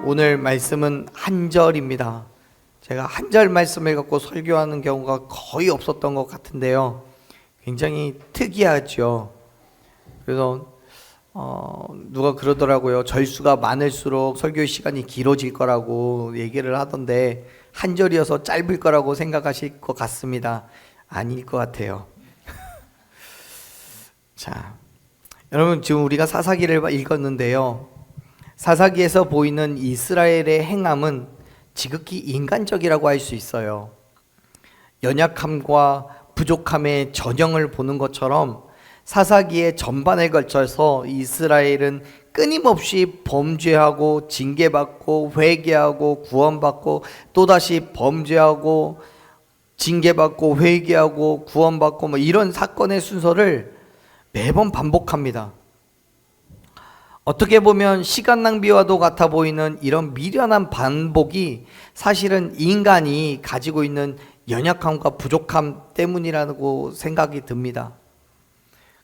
오늘 말씀은 한 절입니다. 제가 한 절 말씀을 갖고 설교하는 경우가 거의 없었던 것 같은데요, 굉장히 특이하죠. 그래서 누가 그러더라고요. 절수가 많을수록 설교 시간이 길어질 거라고 얘기를 하던데 한 절이어서 짧을 거라고 생각하실 것 같습니다. 아닐 것 같아요. 자, 여러분, 지금 우리가 사사기를 읽었는데요, 사사기에서 보이는 이스라엘의 행함은 지극히 인간적이라고 할 수 있어요. 연약함과 부족함의 전형을 보는 것처럼 사사기의 전반에 걸쳐서 이스라엘은 끊임없이 범죄하고 징계받고 회개하고 구원받고 또다시 범죄하고 징계받고 회개하고 구원받고 이런 사건의 순서를 매번 반복합니다. 어떻게 보면 시간 낭비와도 같아 보이는 이런 미련한 반복이 사실은 인간이 가지고 있는 연약함과 부족함 때문이라고 생각이 듭니다.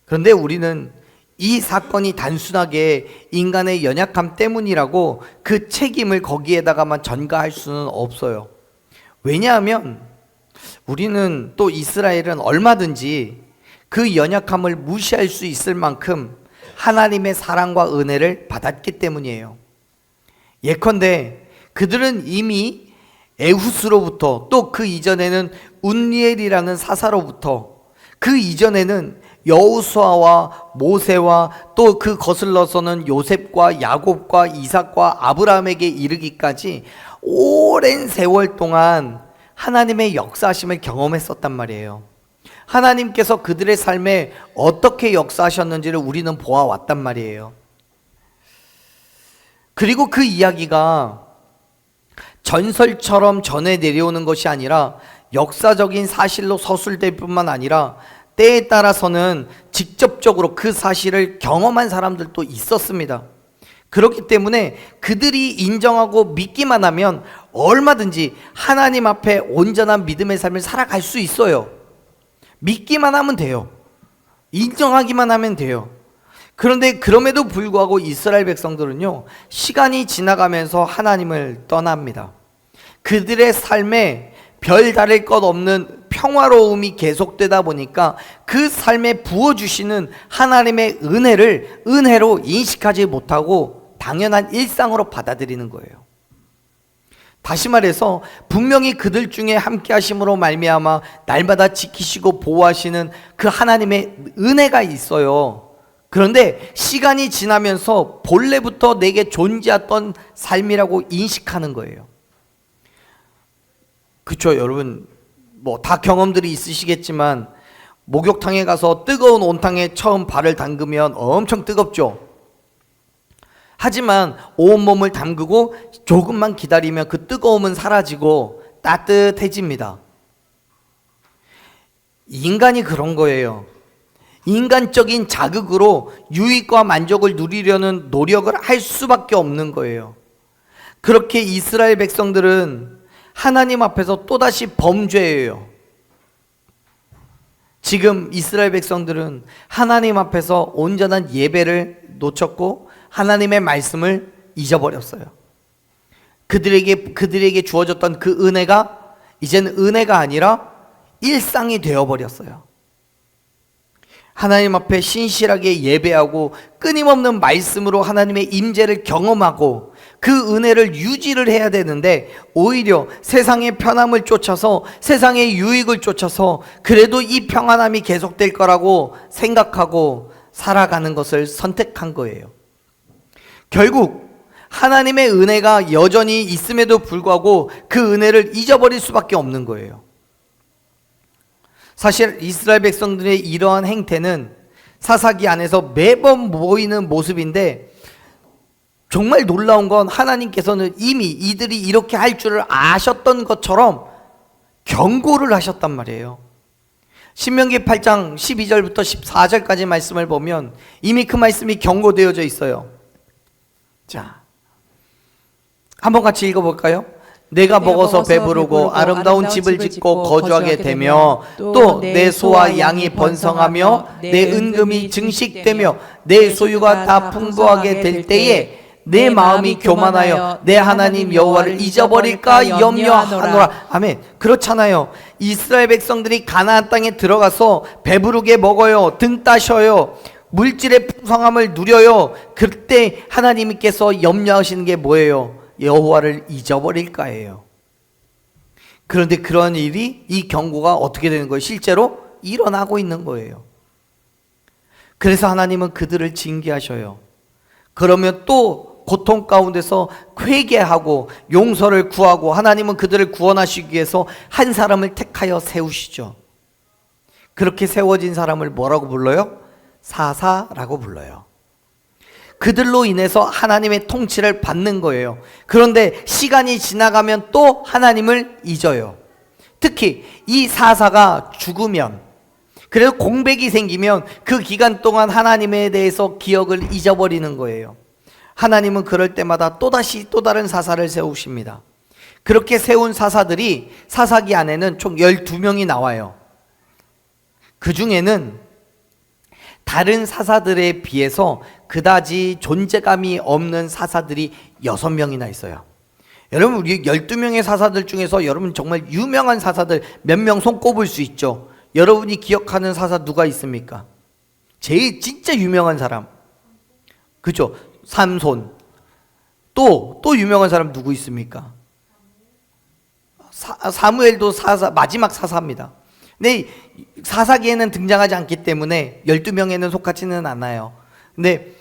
그런데 우리는 이 사건이 단순하게 인간의 연약함 때문이라고 그 책임을 거기에다가만 전가할 수는 없어요. 왜냐하면 우리는, 또 이스라엘은 얼마든지 그 연약함을 무시할 수 있을 만큼 하나님의 사랑과 은혜를 받았기 때문이에요. 예컨대 그들은 이미 에후스로부터, 또 그 이전에는 운니엘이라는 사사로부터, 그 이전에는 여호수아와 모세와 또 그 거슬러서는 요셉과 야곱과 이삭과 아브라함에게 이르기까지 오랜 세월 동안 하나님의 역사하심을 경험했었단 말이에요. 하나님께서 그들의 삶에 어떻게 역사하셨는지를 우리는 보아왔단 말이에요. 그리고 그 이야기가 전설처럼 전해 내려오는 것이 아니라 역사적인 사실로 서술될 뿐만 아니라 때에 따라서는 직접적으로 그 사실을 경험한 사람들도 있었습니다. 그렇기 때문에 그들이 인정하고 믿기만 하면 얼마든지 하나님 앞에 온전한 믿음의 삶을 살아갈 수 있어요. 믿기만 하면 돼요. 인정하기만 하면 돼요. 그런데 그럼에도 불구하고 이스라엘 백성들은요, 시간이 지나가면서 하나님을 떠납니다. 그들의 삶에 별다를 것 없는 평화로움이 계속되다 보니까 그 삶에 부어주시는 하나님의 은혜를 은혜로 인식하지 못하고 당연한 일상으로 받아들이는 거예요. 다시 말해서 분명히 그들 중에 함께 하심으로 말미암아 날마다 지키시고 보호하시는 그 하나님의 은혜가 있어요. 그런데 시간이 지나면서 본래부터 내게 존재했던 삶이라고 인식하는 거예요. 그렇죠, 여러분, 뭐 다 경험들이 있으시겠지만 목욕탕에 가서 뜨거운 온탕에 처음 발을 담그면 엄청 뜨겁죠. 하지만 온몸을 담그고 조금만 기다리면 그 뜨거움은 사라지고 따뜻해집니다. 인간이 그런 거예요. 인간적인 자극으로 유익과 만족을 누리려는 노력을 할 수밖에 없는 거예요. 그렇게 이스라엘 백성들은 하나님 앞에서 또다시 범죄해요. 지금 이스라엘 백성들은 하나님 앞에서 온전한 예배를 놓쳤고 하나님의 말씀을 잊어버렸어요. 그들에게 주어졌던 그 은혜가 이제는 은혜가 아니라 일상이 되어버렸어요. 하나님 앞에 신실하게 예배하고 끊임없는 말씀으로 하나님의 임재를 경험하고 그 은혜를 유지를 해야 되는데, 오히려 세상의 편함을 쫓아서, 세상의 유익을 쫓아서 그래도 이 평안함이 계속될 거라고 생각하고 살아가는 것을 선택한 거예요. 결국 하나님의 은혜가 여전히 있음에도 불구하고 그 은혜를 잊어버릴 수밖에 없는 거예요. 사실 이스라엘 백성들의 이러한 행태는 사사기 안에서 매번 보이는 모습인데, 정말 놀라운 건 하나님께서는 이미 이들이 이렇게 할 줄을 아셨던 것처럼 경고를 하셨단 말이에요. 신명기 8장 12절부터 14절까지 말씀을 보면 이미 그 말씀이 경고되어져 있어요. 자, 한번 같이 읽어볼까요? 내가 먹어서 배부르고 아름다운 집을 짓고 거주하게 되며, 또 내 소와 양이 번성하며 내 은금이 증식되며 내 소유가 다 풍부하게 될 때에 내 마음이 교만하여 내 하나님 여호와를 잊어버릴까 염려하노라. 아멘. 그렇잖아요. 이스라엘 백성들이 가나안 땅에 들어가서 배부르게 먹어요. 등 따셔요. 물질의 풍성함을 누려요. 그때 하나님께서 염려하시는 게 뭐예요? 여호와를 잊어버릴까예요. 그런데 그런 일이, 이 경고가 어떻게 되는 거예요? 실제로 일어나고 있는 거예요. 그래서 하나님은 그들을 징계하셔요. 그러면 또 고통 가운데서 회개하고 용서를 구하고 하나님은 그들을 구원하시기 위해서 한 사람을 택하여 세우시죠. 그렇게 세워진 사람을 뭐라고 불러요? 사사라고 불러요. 그들로 인해서 하나님의 통치를 받는 거예요. 그런데 시간이 지나가면 또 하나님을 잊어요. 특히 이 사사가 죽으면, 그래서 공백이 생기면 그 기간 동안 하나님에 대해서 기억을 잊어버리는 거예요. 하나님은 그럴 때마다 또다시 또 다른 사사를 세우십니다. 그렇게 세운 사사들이, 사사기 안에는 총 12명이 나와요. 그 중에는 다른 사사들에 비해서 그다지 존재감이 없는 사사들이 6명이나 있어요. 여러분, 우리 12명의 사사들 중에서 여러분 정말 유명한 사사들 몇 명 손꼽을 수 있죠. 여러분이 기억하는 사사 누가 있습니까? 제일 진짜 유명한 사람, 그죠? 삼손. 또 유명한 사람 누구 있습니까? 사무엘도 사사, 마지막 사사입니다. 근데 사사기에는 등장하지 않기 때문에 12명에는 속하지는 않아요. 근데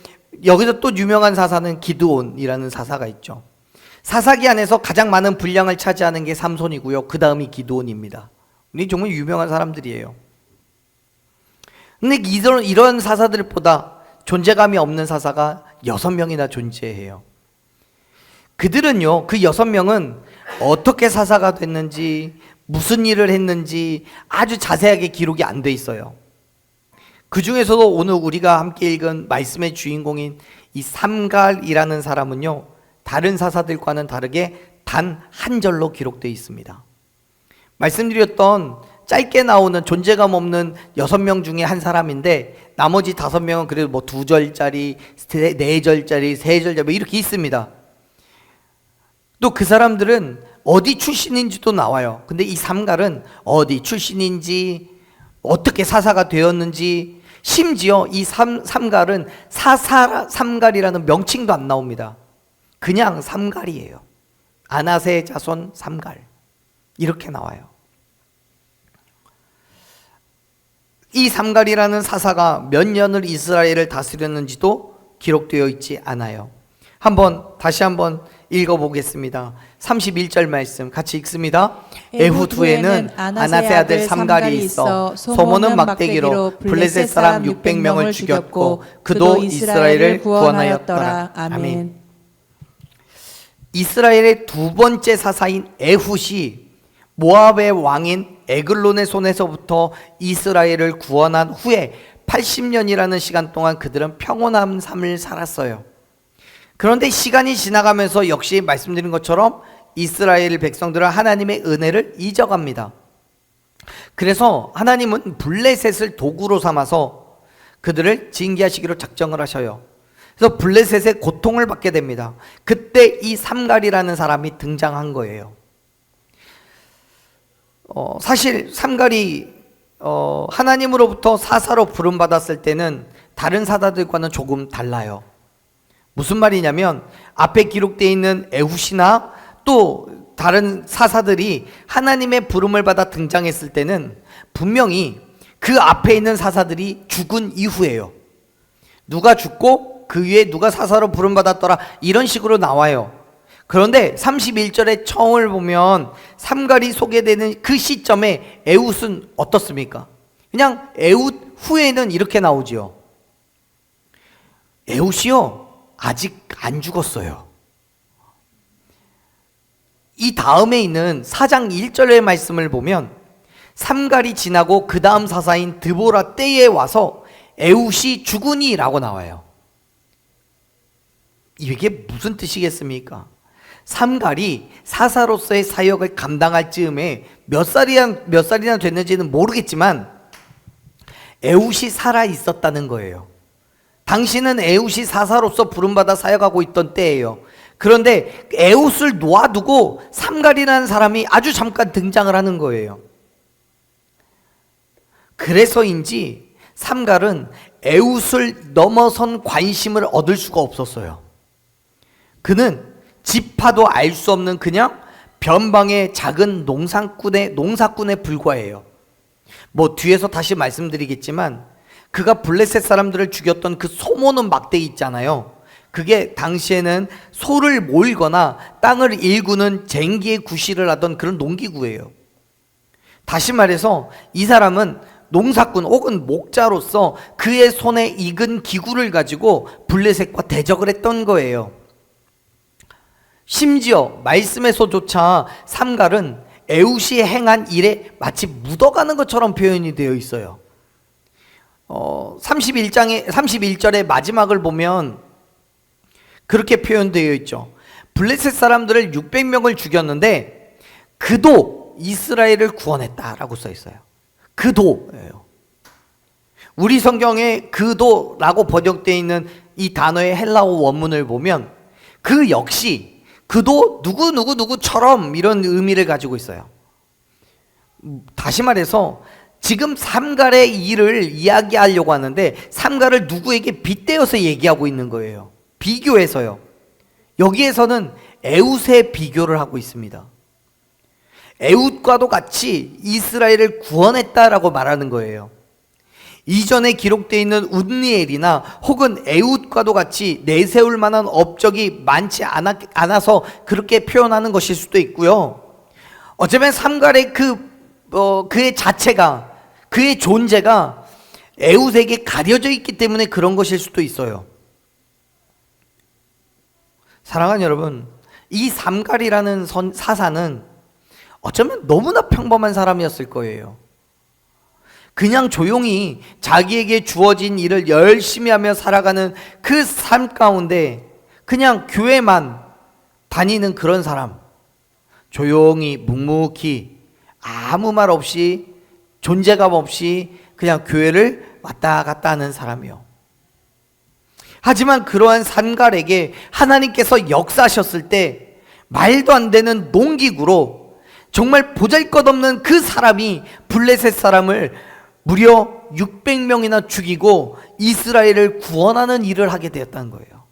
여기서 또 유명한 사사는 기드온이라는 사사가 있죠. 사사기 안에서 가장 많은 분량을 차지하는 게 삼손이고요. 그 다음이 기드온입니다. 이 정말 유명한 사람들이에요. 근데 이런 사사들보다 존재감이 없는 사사가 6명이나 존재해요. 그들은요, 그 6명은 어떻게 사사가 됐는지, 무슨 일을 했는지 아주 자세하게 기록이 안 돼 있어요. 그 중에서도 오늘 우리가 함께 읽은 말씀의 주인공인 이 삼갈이라는 사람은요, 다른 사사들과는 다르게 단 한 절로 기록되어 있습니다. 말씀드렸던 짧게 나오는 존재감 없는 6명 중에 한 사람인데, 나머지 5명은 그래도 뭐 2절짜리, 4절짜리, 3절짜리 뭐 이렇게 있습니다. 또 그 사람들은 어디 출신인지도 나와요. 근데 이 삼갈은 어디 출신인지, 어떻게 사사가 되었는지, 심지어 이 삼갈은 삼갈이라는 명칭도 안 나옵니다. 그냥 삼갈이에요. 아나세 자손 삼갈, 이렇게 나와요. 이 삼갈이라는 사사가 몇 년을 이스라엘을 다스렸는지도 기록되어 있지 않아요. 다시 한번 읽어보겠습니다. 31절 말씀 같이 읽습니다. 에훗 후에는 아나세 아들 삼갈이 있어 소모는 막대기로 블레셋 사람 600명을 죽였고 그도 이스라엘을 구원하였더라. 아멘. 이스라엘의 두 번째 사사인 에훗이 모압의 왕인 에글론의 손에서부터 이스라엘을 구원한 후에 80년이라는 시간 동안 그들은 평온한 삶을 살았어요. 그런데 시간이 지나가면서 역시 말씀드린 것처럼 이스라엘 백성들은 하나님의 은혜를 잊어갑니다. 그래서 하나님은 블레셋을 도구로 삼아서 그들을 징계하시기로 작정을 하셔요. 그래서 블레셋의 고통을 받게 됩니다. 그때 이 삼갈이라는 사람이 등장한 거예요. 사실 삼갈이 하나님으로부터 사사로 부름받았을 때는 다른 사사들과는 조금 달라요. 무슨 말이냐면 앞에 기록되어 있는 에훗이나 또 다른 사사들이 하나님의 부름을 받아 등장했을 때는 분명히 그 앞에 있는 사사들이 죽은 이후예요. 누가 죽고 그 위에 누가 사사로 부름받았더라, 이런 식으로 나와요. 그런데 31절의 청을 보면 삼갈이 소개되는 그 시점에 에훗은 어떻습니까? 그냥 에훗 후에는 이렇게 나오지요. 에훗이요, 아직 안 죽었어요. 이 다음에 있는 4장 1절의 말씀을 보면 삼갈이 지나고 그 다음 사사인 드보라 때에 와서 에훗이 죽으니 라고 나와요. 이게 무슨 뜻이겠습니까? 삼갈이 사사로서의 사역을 감당할 즈음에 몇 살이나 됐는지는 모르겠지만 에훗이 살아 있었다는 거예요. 당신은 에훗이 사사로서 부름받아 사역하고 있던 때예요. 그런데 에훗을 놓아두고 삼갈이라는 사람이 아주 잠깐 등장을 하는 거예요. 그래서인지 삼갈은 에훗을 넘어선 관심을 얻을 수가 없었어요. 그는 지파도 알 수 없는 그냥 변방의 작은 농사꾼에 불과해요. 뭐 뒤에서 다시 말씀드리겠지만 그가 블레셋 사람들을 죽였던 그 소모는 막대 있잖아요. 그게 당시에는 소를 몰거나 땅을 일구는 쟁기의 구실을 하던 그런 농기구예요. 다시 말해서 이 사람은 농사꾼 혹은 목자로서 그의 손에 익은 기구를 가지고 블레셋과 대적을 했던 거예요. 심지어 말씀에서조차 삼갈은 에훗이 행한 일에 마치 묻어가는 것처럼 표현이 되어 있어요. 31절의 마지막을 보면 그렇게 표현되어 있죠. 블레셋 사람들을 600명을 죽였는데 그도 이스라엘을 구원했다라고 써 있어요. 그도예요. 우리 성경에 그도라고 번역되어 있는 이 단어의 헬라어 원문을 보면 그 역시 그도 누구처럼 이런 의미를 가지고 있어요. 다시 말해서 지금 삼갈의 일을 이야기하려고 하는데 삼갈을 누구에게 빗대어서 얘기하고 있는 거예요. 비교해서요. 여기에서는 에훗의 비교를 하고 있습니다. 에훗과도 같이 이스라엘을 구원했다라고 말하는 거예요. 이전에 기록되어 있는 운니엘이나 혹은 에훗과도 같이 내세울 만한 업적이 많지 않아서 그렇게 표현하는 것일 수도 있고요. 어쩌면 삼갈의 그의 자체가, 그의 존재가 에훗에게 가려져 있기 때문에 그런 것일 수도 있어요. 사랑하는 여러분, 이 삼갈이라는 사사는 어쩌면 너무나 평범한 사람이었을 거예요. 그냥 조용히 자기에게 주어진 일을 열심히 하며 살아가는 그 삶 가운데 그냥 교회만 다니는 그런 사람, 조용히 묵묵히 아무 말 없이 존재감 없이 그냥 교회를 왔다 갔다 하는 사람이요. 하지만 그러한 삼갈에게 하나님께서 역사하셨을 때 말도 안 되는 농기구로 정말 보잘것없는 그 사람이 블레셋 사람을 무려 600명이나 죽이고 이스라엘을 구원하는 일을 하게 되었다는 거예요.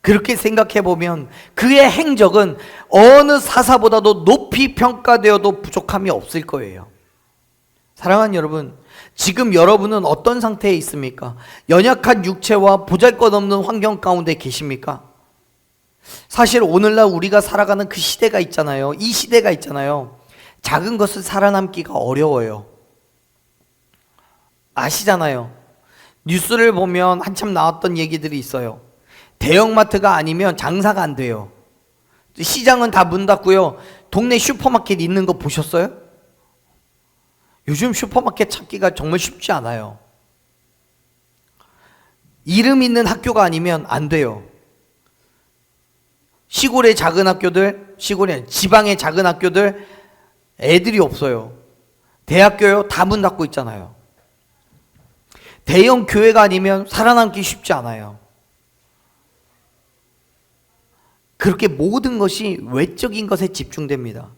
그렇게 생각해 보면 그의 행적은 어느 사사보다도 높이 평가되어도 부족함이 없을 거예요. 사랑하는 여러분, 지금 여러분은 어떤 상태에 있습니까? 연약한 육체와 보잘것없는 환경 가운데 계십니까? 사실 오늘날 우리가 살아가는 그 시대가 있잖아요. 이 시대가 있잖아요. 작은 것을 살아남기가 어려워요. 아시잖아요. 뉴스를 보면 한참 나왔던 얘기들이 있어요. 대형마트가 아니면 장사가 안 돼요. 시장은 다 문 닫고요. 동네 슈퍼마켓 있는 거 보셨어요? 요즘 슈퍼마켓 찾기가 정말 쉽지 않아요. 이름 있는 학교가 아니면 안 돼요. 시골의 작은 학교들, 지방의 작은 학교들 애들이 없어요. 대학교요, 다 문 닫고 있잖아요. 대형 교회가 아니면 살아남기 쉽지 않아요. 그렇게 모든 것이 외적인 것에 집중됩니다.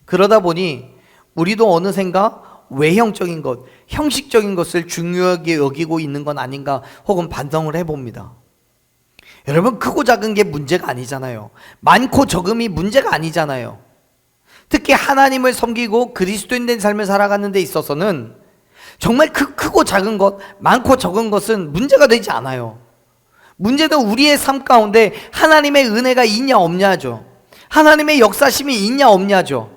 그러다 보니 우리도 어느샌가 외형적인 것, 형식적인 것을 중요하게 여기고 있는 건 아닌가 혹은 반성을 해봅니다. 여러분, 크고 작은 게 문제가 아니잖아요. 많고 적음이 문제가 아니잖아요. 특히 하나님을 섬기고 그리스도인 된 삶을 살아가는 데 있어서는 정말 크고 작은 것, 많고 적은 것은 문제가 되지 않아요. 문제는 우리의 삶 가운데 하나님의 은혜가 있냐 없냐죠. 하나님의 역사심이 있냐 없냐죠.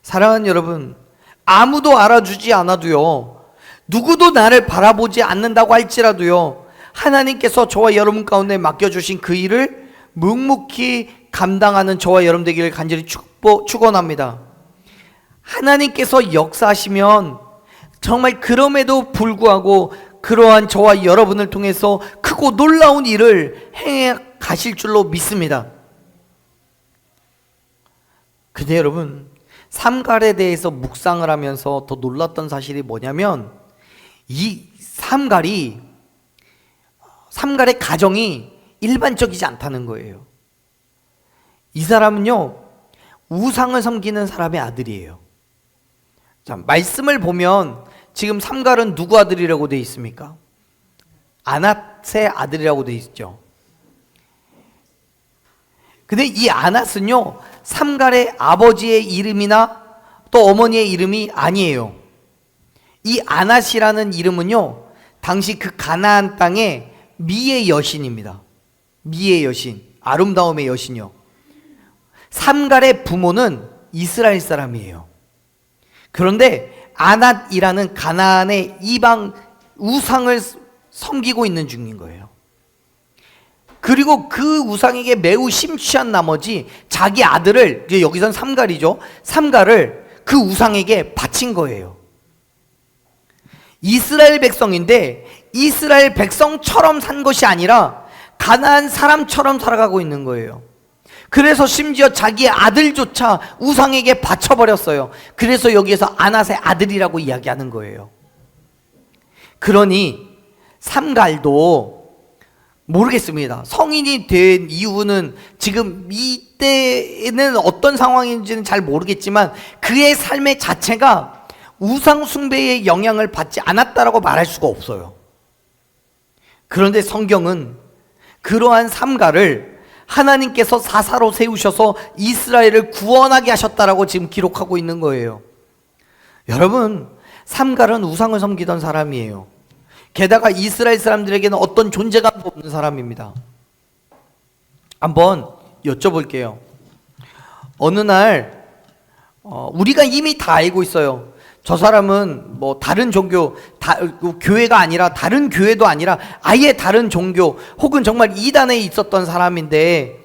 사랑하는 여러분, 아무도 알아주지 않아도요, 누구도 나를 바라보지 않는다고 할지라도요, 하나님께서 저와 여러분 가운데 맡겨주신 그 일을 묵묵히 감당하는 저와 여러분 되기를 간절히 축원합니다. 하나님께서 역사하시면 정말 그럼에도 불구하고 그러한 저와 여러분을 통해서 크고 놀라운 일을 행해 가실 줄로 믿습니다. 근데 여러분, 삼갈에 대해서 묵상을 하면서 더 놀랐던 사실이 뭐냐면 이 삼갈이 삼갈의 가정이 일반적이지 않다는 거예요. 이 사람은요, 우상을 섬기는 사람의 아들이에요. 자, 말씀을 보면 지금 삼갈은 누구 아들이라고 되어 있습니까? 아낫의 아들이라고 되어 있죠. 근데 이 아낫은요, 삼갈의 아버지의 이름이나 또 어머니의 이름이 아니에요. 이 아낫이라는 이름은요, 당시 그 가나안 땅의 미의 여신입니다. 미의 여신, 아름다움의 여신이요. 삼갈의 부모는 이스라엘 사람이에요. 그런데 아낫이라는 가나안의 이방 우상을 섬기고 있는 중인 거예요. 그리고 그 우상에게 매우 심취한 나머지 자기 아들을, 이제 여기선 삼갈이죠, 삼갈을 그 우상에게 바친 거예요. 이스라엘 백성인데 이스라엘 백성처럼 산 것이 아니라 가나안 사람처럼 살아가고 있는 거예요. 그래서 심지어 자기의 아들조차 우상에게 바쳐버렸어요. 그래서 여기에서 아낫의 아들이라고 이야기하는 거예요. 그러니 삼갈도 모르겠습니다. 성인이 된 이유는 지금 이때는 어떤 상황인지는 잘 모르겠지만 그의 삶의 자체가 우상 숭배의 영향을 받지 않았다라고 말할 수가 없어요. 그런데 성경은 그러한 삼갈을 하나님께서 사사로 세우셔서 이스라엘을 구원하게 하셨다라고 지금 기록하고 있는 거예요. 여러분, 삼갈은 우상을 섬기던 사람이에요. 게다가 이스라엘 사람들에게는 어떤 존재감도 없는 사람입니다. 한번 여쭤볼게요. 어느 날 우리가 이미 다 알고 있어요. 저 사람은 뭐 다른 종교, 교회가 아니라 다른 교회도 아니라 아예 다른 종교 혹은 정말 이단에 있었던 사람인데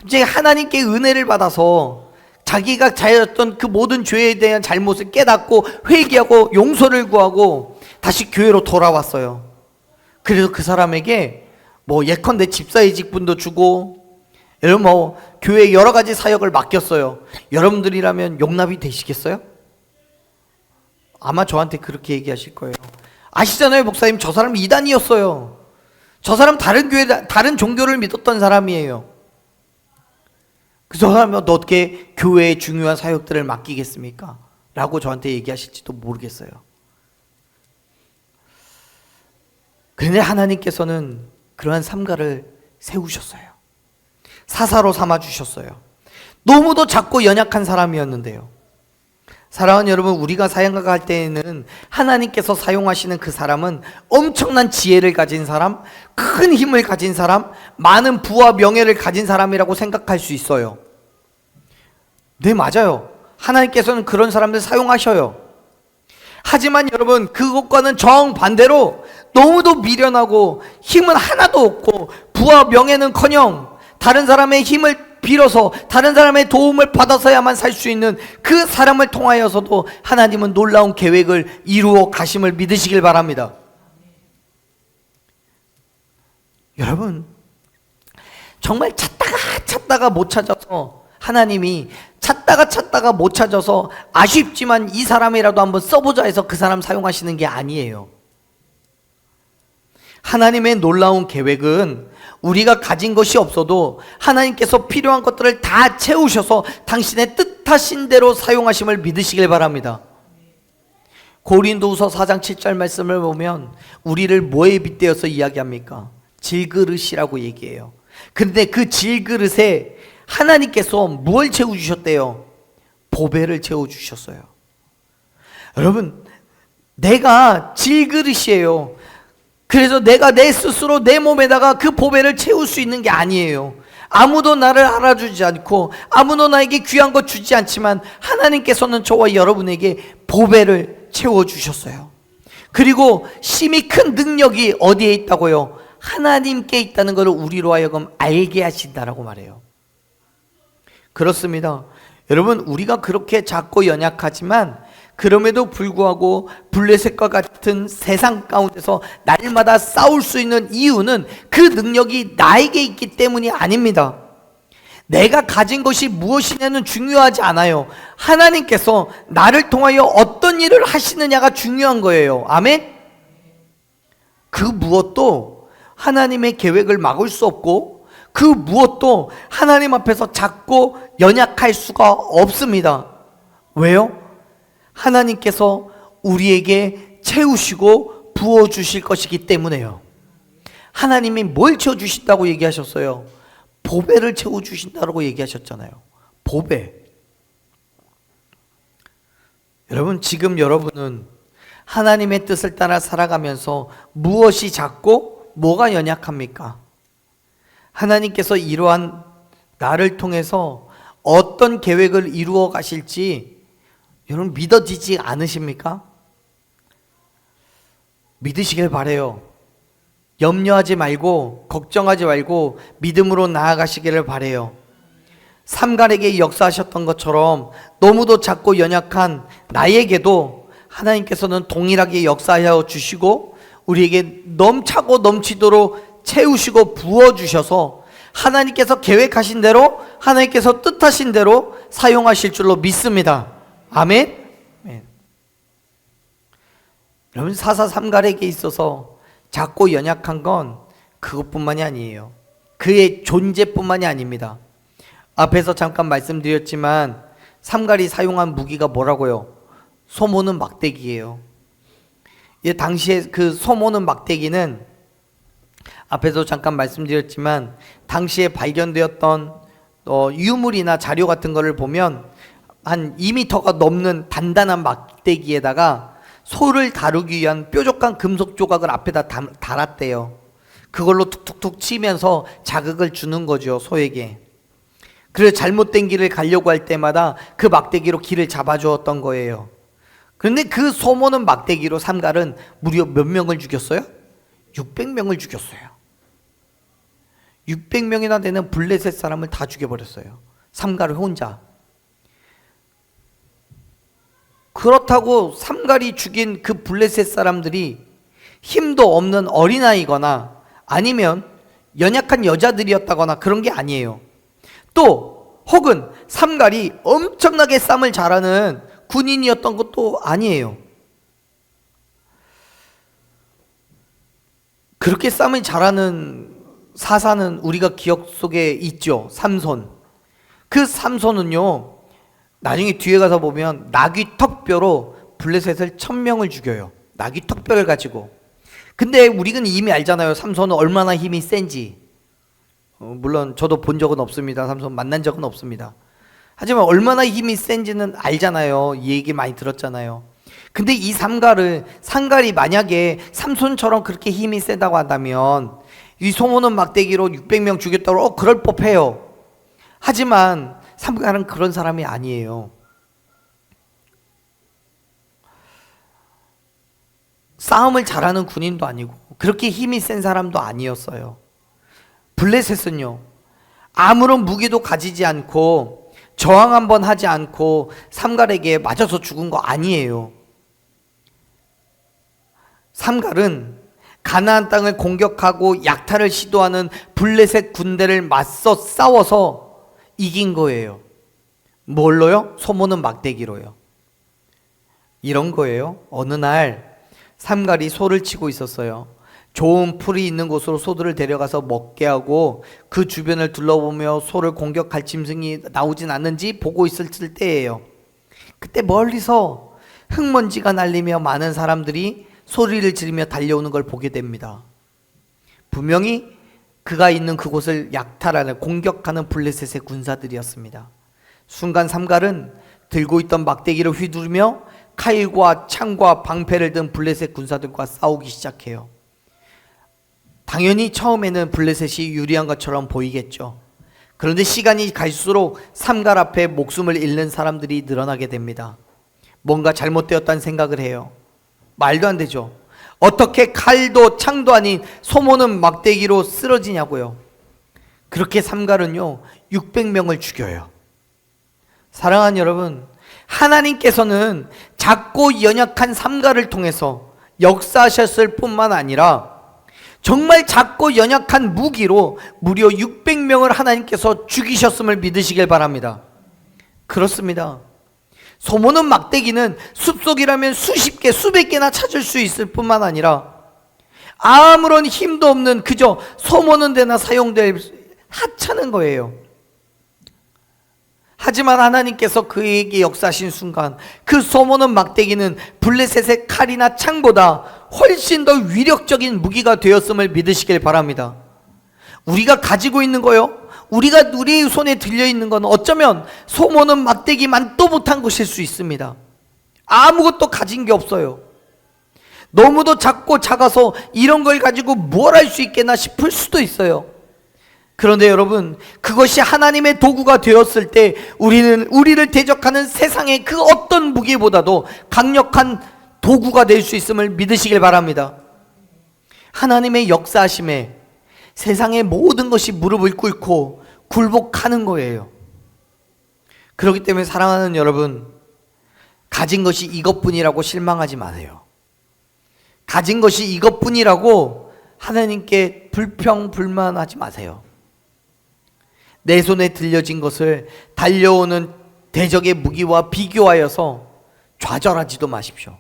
이제 하나님께 은혜를 받아서 자기가 자였던 그 모든 죄에 대한 잘못을 깨닫고 회개하고 용서를 구하고 다시 교회로 돌아왔어요. 그래서 그 사람에게 뭐 예컨대 집사이직분도 주고 여러분 뭐 교회 여러 가지 사역을 맡겼어요. 여러분들이라면 용납이 되시겠어요? 아마 저한테 그렇게 얘기하실 거예요. 아시잖아요, 목사님. 저 사람 이단이었어요. 저 사람 다른 교회, 다른 종교를 믿었던 사람이에요. 그 저 사람이 어떻게 교회의 중요한 사역들을 맡기겠습니까? 라고 저한테 얘기하실지도 모르겠어요. 그런데 하나님께서는 그러한 삼갈을 세우셨어요. 사사로 삼아주셨어요. 너무도 작고 연약한 사람이었는데요. 사랑하는 여러분, 우리가 사역가 갈 때에는 하나님께서 사용하시는 그 사람은 엄청난 지혜를 가진 사람, 큰 힘을 가진 사람, 많은 부와 명예를 가진 사람이라고 생각할 수 있어요. 네, 맞아요. 하나님께서는 그런 사람들 사용하셔요. 하지만 여러분, 그것과는 정반대로 너무도 미련하고 힘은 하나도 없고 부와 명예는커녕 다른 사람의 힘을 빌어서 다른 사람의 도움을 받아서야만 살 수 있는 그 사람을 통하여서도 하나님은 놀라운 계획을 이루어 가심을 믿으시길 바랍니다. 여러분, 정말 찾다가 못 찾아서 하나님이 찾다가 못 찾아서 아쉽지만 이 사람이라도 한번 써보자 해서 그 사람 사용하시는 게 아니에요. 하나님의 놀라운 계획은 우리가 가진 것이 없어도 하나님께서 필요한 것들을 다 채우셔서 당신의 뜻하신 대로 사용하심을 믿으시길 바랍니다. 고린도후서 4장 7절 말씀을 보면 우리를 뭐에 빗대어서 이야기합니까? 질그릇이라고 얘기해요. 그런데 그 질그릇에 하나님께서 무엇을 채워주셨대요? 보배를 채워주셨어요. 여러분, 내가 질그릇이에요. 그래서 내가 내 스스로 내 몸에다가 그 보배를 채울 수 있는 게 아니에요. 아무도 나를 알아주지 않고 아무도 나에게 귀한 것 주지 않지만 하나님께서는 저와 여러분에게 보배를 채워주셨어요. 그리고 심히 큰 능력이 어디에 있다고요? 하나님께 있다는 것을 우리로 하여금 알게 하신다라고 말해요. 그렇습니다. 여러분, 우리가 그렇게 작고 연약하지만 그럼에도 불구하고 블레셋과 같은 세상 가운데서 날마다 싸울 수 있는 이유는 그 능력이 나에게 있기 때문이 아닙니다. 내가 가진 것이 무엇이냐는 중요하지 않아요. 하나님께서 나를 통하여 어떤 일을 하시느냐가 중요한 거예요. 아멘? 그 무엇도 하나님의 계획을 막을 수 없고 그 무엇도 하나님 앞에서 작고 연약할 수가 없습니다. 왜요? 하나님께서 우리에게 채우시고 부어주실 것이기 때문에요. 하나님이 뭘 채워주신다고 얘기하셨어요? 보배를 채워주신다고 얘기하셨잖아요. 보배. 여러분, 지금 여러분은 하나님의 뜻을 따라 살아가면서 무엇이 작고 뭐가 연약합니까? 하나님께서 이러한 나를 통해서 어떤 계획을 이루어 가실지 여러분 믿어지지 않으십니까? 믿으시길 바라요. 염려하지 말고 걱정하지 말고 믿음으로 나아가시기를 바라요. 삼갈에게 역사하셨던 것처럼 너무도 작고 연약한 나에게도 하나님께서는 동일하게 역사하여 주시고 우리에게 넘차고 넘치도록 채우시고 부어주셔서 하나님께서 계획하신 대로 하나님께서 뜻하신 대로 사용하실 줄로 믿습니다. 아멘. 여러분, 사사삼갈에게 있어서 작고 연약한 건 그것뿐만이 아니에요. 그의 존재뿐만이 아닙니다. 앞에서 잠깐 말씀드렸지만 삼갈이 사용한 무기가 뭐라고요? 소모는 막대기예요. 당시에 그 소모는 막대기는 앞에서 잠깐 말씀드렸지만 당시에 발견되었던 유물이나 자료 같은 거를 보면 한 2m가 넘는 단단한 막대기에다가 소를 다루기 위한 뾰족한 금속 조각을 앞에다 달았대요. 그걸로 툭툭툭 치면서 자극을 주는 거죠, 소에게. 그래서 잘못된 길을 가려고 할 때마다 그 막대기로 길을 잡아주었던 거예요. 그런데 그 소모는 막대기로 삼갈은 무려 몇 명을 죽였어요? 600명을 죽였어요. 600명이나 되는 블레셋 사람을 다 죽여버렸어요. 삼갈을 혼자. 그렇다고 삼갈이 죽인 그 블레셋 사람들이 힘도 없는 어린아이거나 아니면 연약한 여자들이었다거나 그런 게 아니에요. 또 혹은 삼갈이 엄청나게 싸움을 잘하는 군인이었던 것도 아니에요. 그렇게 싸움을 잘하는 사사는 우리가 기억 속에 있죠. 삼손. 그 삼손은요, 나중에 뒤에 가서 보면 나귀 턱뼈로 블레셋을 1000명을 죽여요. 나귀 턱뼈를 가지고. 근데 우리는 이미 알잖아요. 삼손은 얼마나 힘이 센지. 물론 저도 본 적은 없습니다. 삼손 만난 적은 없습니다. 하지만 얼마나 힘이 센지는 알잖아요. 이 얘기 많이 들었잖아요. 근데 이 삼갈이 만약에 삼손처럼 그렇게 힘이 세다고 한다면 이 소모는 막대기로 600명 죽였다고 그럴 법해요. 하지만 삼갈은 그런 사람이 아니에요. 싸움을 잘하는 군인도 아니고 그렇게 힘이 센 사람도 아니었어요. 블레셋은요, 아무런 무기도 가지지 않고 저항 한번 하지 않고 삼갈에게 맞아서 죽은 거 아니에요. 삼갈은 가나안 땅을 공격하고 약탈을 시도하는 블레셋 군대를 맞서 싸워서 이긴 거예요. 뭘로요? 소모는 막대기로요. 이런 거예요. 어느 날 삼갈이 소를 치고 있었어요. 좋은 풀이 있는 곳으로 소들을 데려가서 먹게 하고 그 주변을 둘러보며 소를 공격할 짐승이 나오진 않는지 보고 있을 때예요. 그때 멀리서 흙먼지가 날리며 많은 사람들이 소리를 지르며 달려오는 걸 보게 됩니다. 분명히 그가 있는 그곳을 약탈하는 공격하는 블레셋의 군사들이었습니다. 순간 삼갈은 들고 있던 막대기를 휘두르며 칼과 창과 방패를 든 블레셋 군사들과 싸우기 시작해요. 당연히 처음에는 블레셋이 유리한 것처럼 보이겠죠. 그런데 시간이 갈수록 삼갈 앞에 목숨을 잃는 사람들이 늘어나게 됩니다. 뭔가 잘못되었다는 생각을 해요. 말도 안 되죠. 어떻게 칼도 창도 아닌 소모는 막대기로 쓰러지냐고요. 그렇게 삼갈은요 600명을 죽여요. 사랑하는 여러분, 하나님께서는 작고 연약한 삼갈을 통해서 역사하셨을 뿐만 아니라 정말 작고 연약한 무기로 무려 600명을 하나님께서 죽이셨음을 믿으시길 바랍니다. 그렇습니다. 소모는 막대기는 숲속이라면 수십 개, 수백 개나 찾을 수 있을 뿐만 아니라 아무런 힘도 없는 그저 소모는 데나 사용될 하찮은 거예요. 하지만 하나님께서 그에게 역사하신 순간 그 소모는 막대기는 블레셋의 칼이나 창보다 훨씬 더 위력적인 무기가 되었음을 믿으시길 바랍니다. 우리가 가지고 있는 거요, 우리 손에 들려있는 건 어쩌면 소모는 막대기만도 못한 것일 수 있습니다. 아무것도 가진 게 없어요. 너무도 작고 작아서 이런 걸 가지고 뭘 할 수 있겠나 싶을 수도 있어요. 그런데 여러분, 그것이 하나님의 도구가 되었을 때 우리를 대적하는 세상의 그 어떤 무기보다도 강력한 도구가 될 수 있음을 믿으시길 바랍니다. 하나님의 역사하심에 세상의 모든 것이 무릎을 꿇고 굴복하는 거예요. 그렇기 때문에 사랑하는 여러분, 가진 것이 이것뿐이라고 실망하지 마세요. 가진 것이 이것뿐이라고 하나님께 불평불만하지 마세요. 내 손에 들려진 것을 달려오는 대적의 무기와 비교하여서 좌절하지도 마십시오.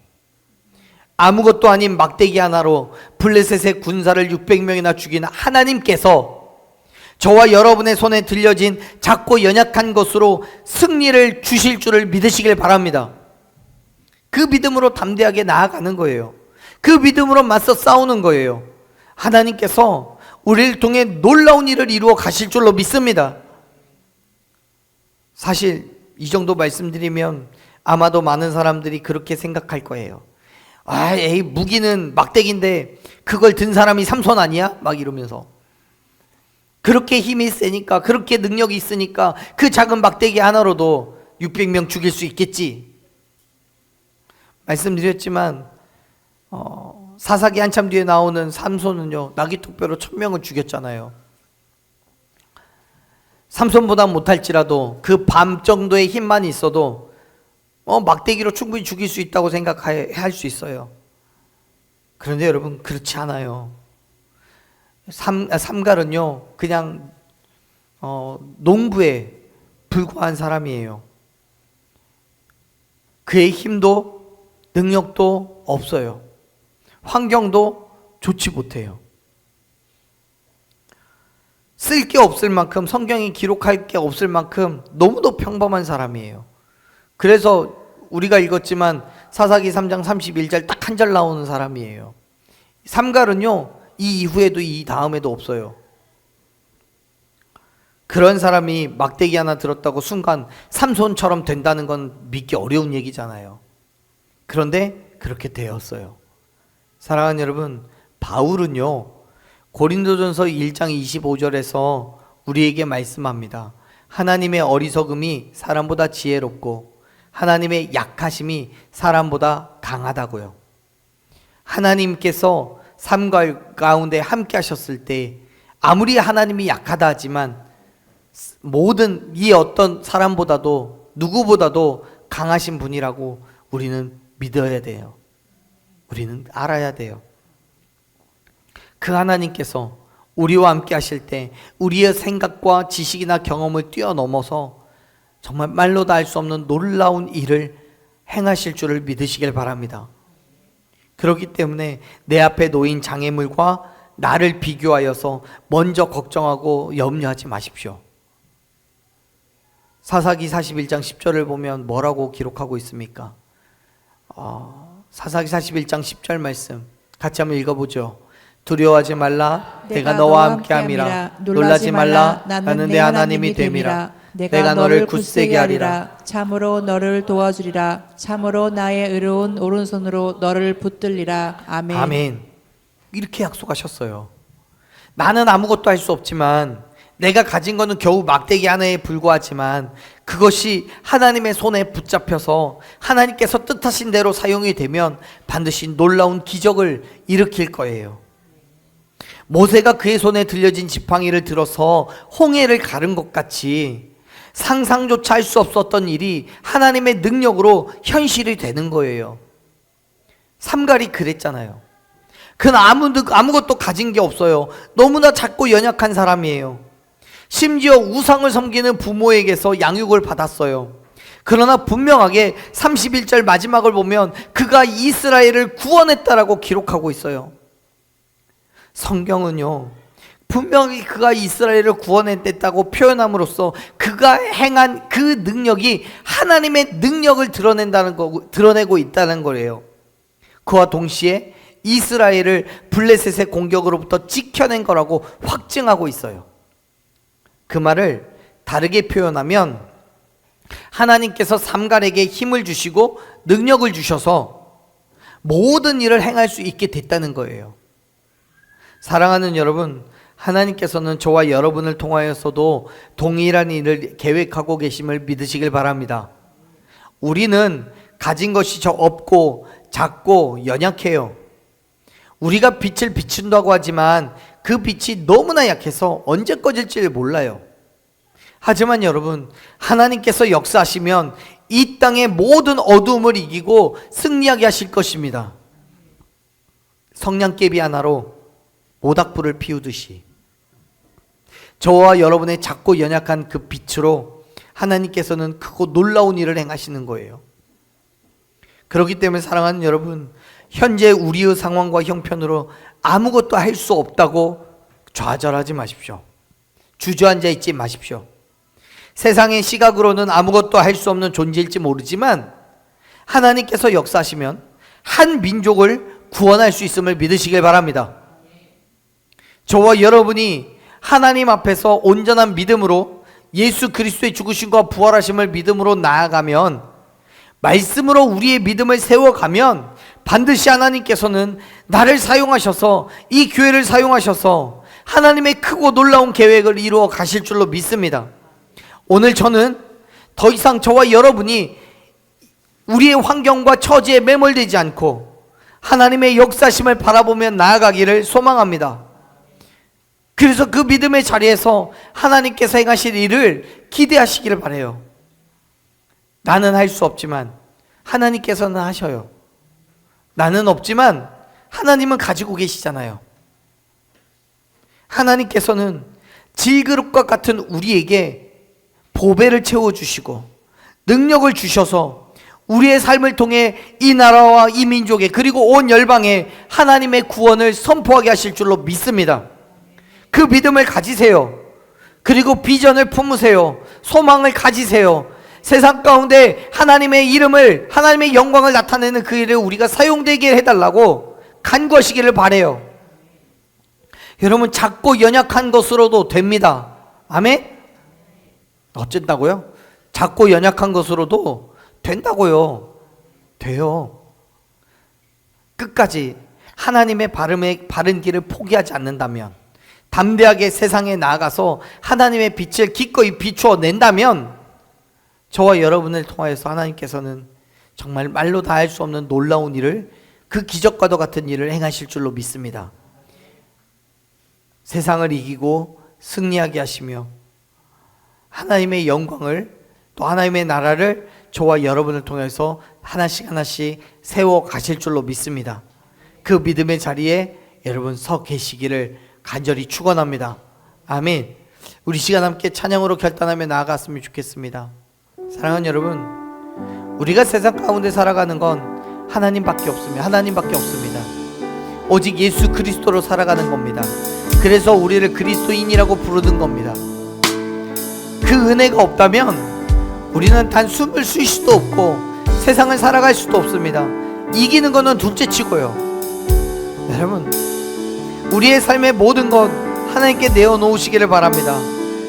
아무것도 아닌 막대기 하나로 블레셋의 군사를 600명이나 죽인 하나님께서 저와 여러분의 손에 들려진 작고 연약한 것으로 승리를 주실 줄을 믿으시길 바랍니다. 그 믿음으로 담대하게 나아가는 거예요. 그 믿음으로 맞서 싸우는 거예요. 하나님께서 우리를 통해 놀라운 일을 이루어 가실 줄로 믿습니다. 사실 이 정도 말씀드리면 아마도 많은 사람들이 그렇게 생각할 거예요. 에이, 무기는 막대기인데 그걸 든 사람이 삼손 아니야? 막 이러면서. 그렇게 힘이 세니까, 그렇게 능력이 있으니까 그 작은 막대기 하나로도 600명 죽일 수 있겠지. 말씀드렸지만 사사기 한참 뒤에 나오는 삼손은요, 나귀톡배로 1000명을 죽였잖아요. 삼손보다 못할지라도 그 밤 정도의 힘만 있어도 막대기로 충분히 죽일 수 있다고 생각할 수 있어요. 그런데 여러분, 그렇지 않아요. 삼갈은요, 그냥 농부에 불과한 사람이에요. 그의 힘도 능력도 없어요. 환경도 좋지 못해요. 쓸 게 없을 만큼, 성경이 기록할 게 없을 만큼 너무도 평범한 사람이에요. 그래서 우리가 읽었지만 사사기 3장 31절 딱 한 절 나오는 사람이에요. 삼갈은요, 이 이후에도 이 다음에도 없어요. 그런 사람이 막대기 하나 들었다고 순간 삼손처럼 된다는 건 믿기 어려운 얘기잖아요. 그런데 그렇게 되었어요. 사랑하는 여러분, 바울은요, 고린도전서 1장 25절에서 우리에게 말씀합니다. 하나님의 어리석음이 사람보다 지혜롭고 하나님의 약하심이 사람보다 강하다고요. 하나님께서 삶 가운데 함께 하셨을 때 아무리 하나님이 약하다 하지만 모든 이 어떤 사람보다도 누구보다도 강하신 분이라고 우리는 믿어야 돼요. 우리는 알아야 돼요. 그 하나님께서 우리와 함께 하실 때 우리의 생각과 지식이나 경험을 뛰어넘어서 정말 말로 다 할 수 없는 놀라운 일을 행하실 줄을 믿으시길 바랍니다. 그렇기 때문에 내 앞에 놓인 장애물과 나를 비교하여서 먼저 걱정하고 염려하지 마십시오. 사사기 41장 10절을 보면 뭐라고 기록하고 있습니까? 사사기 41장 10절 말씀 같이 한번 읽어보죠. 두려워하지 말라, 내가 너와 함께함이라. 놀라지 말라, 나는 내 하나님이 됨이라. 내가 너를 굳세게 하리라. 참으로 너를 도와주리라. 참으로 나의 의로운 오른손으로 너를 붙들리라. 아멘. 아멘. 이렇게 약속하셨어요. 나는 아무것도 할 수 없지만, 내가 가진 거는 겨우 막대기 하나에 불과하지만 그것이 하나님의 손에 붙잡혀서 하나님께서 뜻하신 대로 사용이 되면 반드시 놀라운 기적을 일으킬 거예요. 모세가 그의 손에 들려진 지팡이를 들어서 홍해를 가른 것 같이 상상조차 할 수 없었던 일이 하나님의 능력으로 현실이 되는 거예요. 삼갈이 그랬잖아요. 그는 아무것도 가진 게 없어요. 너무나 작고 연약한 사람이에요. 심지어 우상을 섬기는 부모에게서 양육을 받았어요. 그러나 분명하게 31절 마지막을 보면 그가 이스라엘을 구원했다라고 기록하고 있어요. 성경은요, 분명히 그가 이스라엘을 구원했다고 표현함으로써 그가 행한 그 능력이 하나님의 능력을 드러내고 있다는 거예요. 그와 동시에 이스라엘을 블레셋의 공격으로부터 지켜낸 거라고 확증하고 있어요. 그 말을 다르게 표현하면 하나님께서 삼갈에게 힘을 주시고 능력을 주셔서 모든 일을 행할 수 있게 됐다는 거예요. 사랑하는 여러분, 하나님께서는 저와 여러분을 통하여서도 동일한 일을 계획하고 계심을 믿으시길 바랍니다. 우리는 가진 것이 저 없고 작고 연약해요. 우리가 빛을 비춘다고 하지만 그 빛이 너무나 약해서 언제 꺼질지 몰라요. 하지만 여러분, 하나님께서 역사하시면 이 땅의 모든 어두움을 이기고 승리하게 하실 것입니다. 성냥개비 하나로 모닥불을 피우듯이 저와 여러분의 작고 연약한 그 빛으로 하나님께서는 크고 놀라운 일을 행하시는 거예요. 그렇기 때문에 사랑하는 여러분, 현재 우리의 상황과 형편으로 아무것도 할 수 없다고 좌절하지 마십시오. 주저앉아 있지 마십시오. 세상의 시각으로는 아무것도 할 수 없는 존재일지 모르지만 하나님께서 역사하시면 한 민족을 구원할 수 있음을 믿으시길 바랍니다. 저와 여러분이 하나님 앞에서 온전한 믿음으로 예수 그리스도의 죽으심과 부활하심을 믿음으로 나아가면, 말씀으로 우리의 믿음을 세워가면 반드시 하나님께서는 나를 사용하셔서, 이 교회를 사용하셔서 하나님의 크고 놀라운 계획을 이루어 가실 줄로 믿습니다. 오늘 저는 더 이상 저와 여러분이 우리의 환경과 처지에 매몰되지 않고 하나님의 역사심을 바라보며 나아가기를 소망합니다. 그래서 그 믿음의 자리에서 하나님께서 행하실 일을 기대하시기를 바라요. 나는 할 수 없지만 하나님께서는 하셔요. 나는 없지만 하나님은 가지고 계시잖아요. 하나님께서는 질그릇과 같은 우리에게 보배를 채워주시고 능력을 주셔서 우리의 삶을 통해 이 나라와 이 민족에, 그리고 온 열방에 하나님의 구원을 선포하게 하실 줄로 믿습니다. 그 믿음을 가지세요. 그리고 비전을 품으세요. 소망을 가지세요. 세상 가운데 하나님의 이름을, 하나님의 영광을 나타내는 그 일에 우리가 사용되게 해달라고 간구하시기를 바라요. 여러분, 작고 연약한 것으로도 됩니다. 아멘? 어쩐다고요? 작고 연약한 것으로도 된다고요. 돼요. 끝까지 하나님의 바른 길을 포기하지 않는다면, 담대하게 세상에 나아가서 하나님의 빛을 기꺼이 비추어 낸다면, 저와 여러분을 통하여서 하나님께서는 정말 말로 다 할 수 없는 놀라운 일을, 그 기적과도 같은 일을 행하실 줄로 믿습니다. 세상을 이기고 승리하게 하시며 하나님의 영광을, 또 하나님의 나라를 저와 여러분을 통해서 하나씩 하나씩 세워 가실 줄로 믿습니다. 그 믿음의 자리에 여러분 서 계시기를 간절히 축원합니다. 아멘. 우리 시간 함께 찬양으로 결단하며 나아갔으면 좋겠습니다. 사랑하는 여러분, 우리가 세상 가운데 살아가는 건 하나님밖에 없습니다. 하나님밖에 없습니다. 오직 예수 그리스도로 살아가는 겁니다. 그래서 우리를 그리스도인이라고 부르는 겁니다. 그 은혜가 없다면 우리는 단 숨을 쉴 수도 없고 세상을 살아갈 수도 없습니다. 이기는 거는 둘째치고요. 여러분, 우리의 삶의 모든 것 하나님께 내어놓으시기를 바랍니다.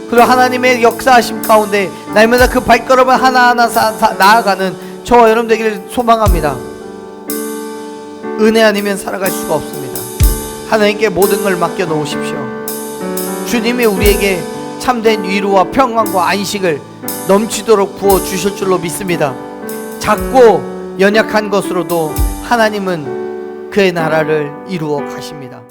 그리고 하나님의 역사하심 가운데 날마다 그 발걸음을 하나하나 나아가는 저와 여러분 되기를 소망합니다. 은혜 아니면 살아갈 수가 없습니다. 하나님께 모든 걸 맡겨놓으십시오. 주님이 우리에게 참된 위로와 평안과 안식을 넘치도록 부어주실 줄로 믿습니다. 작고 연약한 것으로도 하나님은 그의 나라를 이루어 가십니다.